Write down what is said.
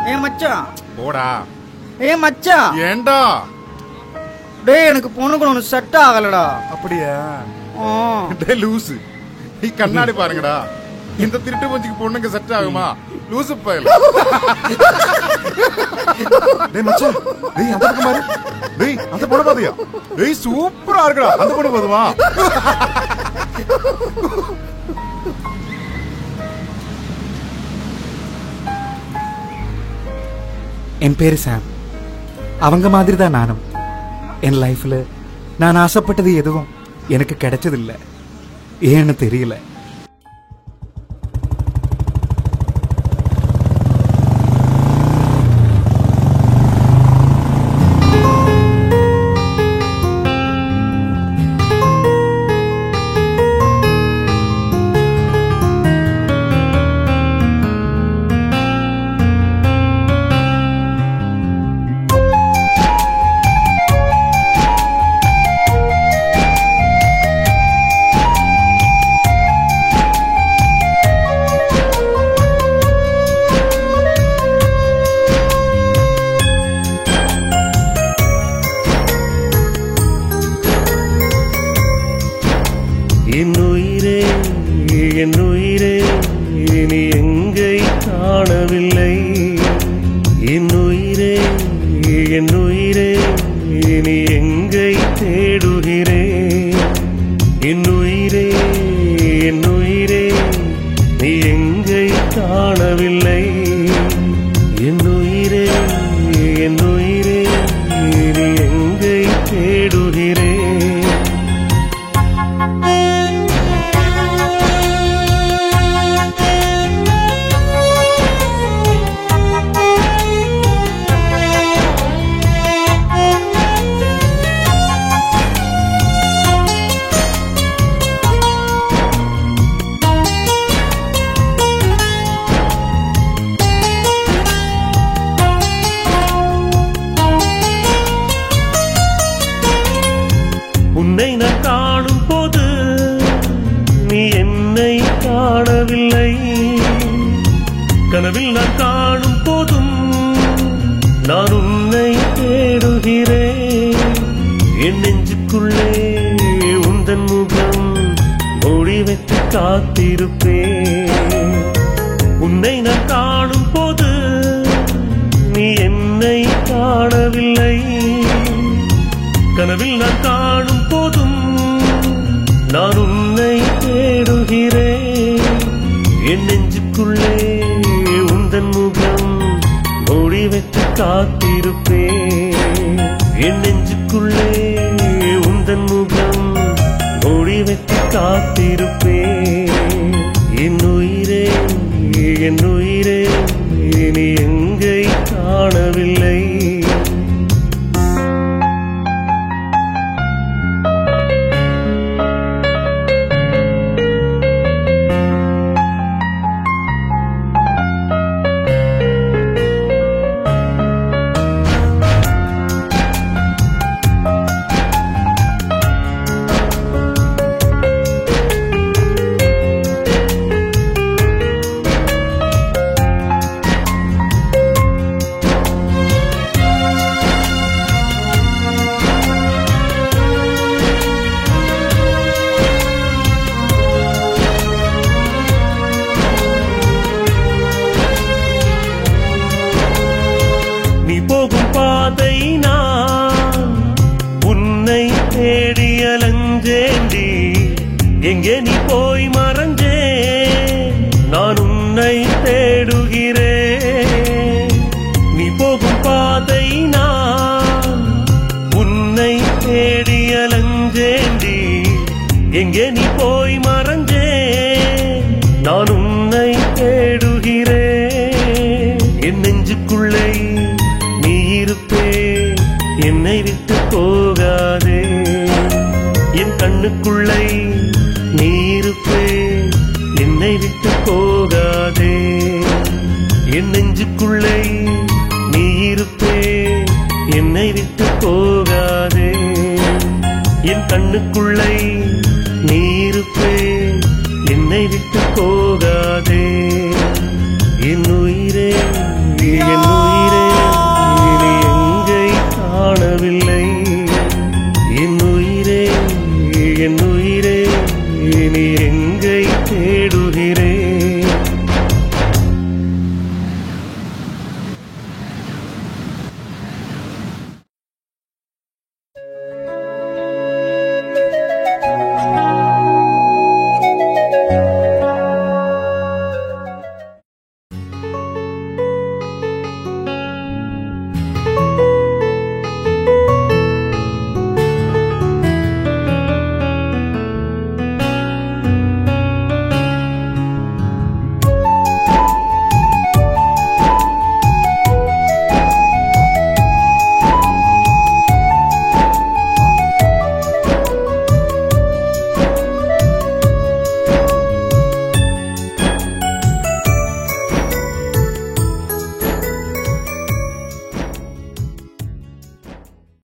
ஏ மச்சான் போடா. ஏ மச்சான் ஏண்டா? டேய் எனக்கு பொண்ணுக்கு ஒன்று செட் ஆகலடா. அப்படியா? டே லூசு, நீ கண்ணாடி பாருங்கடா. இந்த திருட்டு மூஞ்சிக்கு பொண்ணுங்க செட் ஆகுமா? லூசு பயல். டேய் மச்சான், டேய் அந்த பக்கம் பாரு. டேய் அந்த பொண்ணு பாத்தியா? டேய் சூப்பரா இருக்குடா. அந்த பொண்ணு போதுமா? என் பேரு சாம். அவங்க மாதிரி தான் நானும். என் லைஃப்ல நான் ஆசைப்பட்டது எதுவும் எனக்கு கிடைச்சதில்லை. ஏன்னு தெரியல. என்னுயிரே நீ எங்கே காணவில்லை. என்னுயிரே நீ எங்கே தேடுகிறேன். என்னுயிரே நீ எங்கே காணவில்லை. என்னுயிரே நீ எங்கே தேடுகிறேன். உன்னை நான் காணும் போது நீ என்னை காணவில்லை. கனவில் நான் காணும் போதும் நான் உன்னை தேடுகிறேன். என் நெஞ்சுக்குள்ளே உந்தன் முகம் மூடி வைத்து காத்திருப்பேன். உன்னை நான் காணும் போது நீ என்னை காணவில்லை. கனவில் நான் காணும் போதும் நான் உன்னை தேடுகிறேன். என் நெஞ்சுக்குள்ளே உந்தன் முகம் மூடி வைத்து காத்திருப்பேன். என் நெஞ்சுக்குள்ளே உந்தன் முகம் மூடி வைத்து காத்திருப்பேன். என்னுயிரே நீ எங்கே காணவில்லை. போகும் பாதை நான் உன்னை தேடி அலைஞ்சேண்டி. எங்கே நீ போய் மறைஞ்சேன் நான் உன்னை தேடுகிறேன். நீ போகும் பாதை நான் உன்னை தேடி அலைஞ்சேண்டி. எங்கே நீ போய் மறைஞ்சேன் நான் உன்னை தேடுகிறேன். என் நெஞ்சுக்குள்ளே நீ இருப்பே என்னை விட்டு போகாதே. என் கண்ணுக்குள்ளே நீ இருப்பே என்னை விட்டு போகாதே. என் நெஞ்சுக்குள்ளே நீ இருப்பே என்னை விட்டு போகாதே. என் கண்ணுக்குள்ளே நீ இருப்பே என்னை விட்டு போ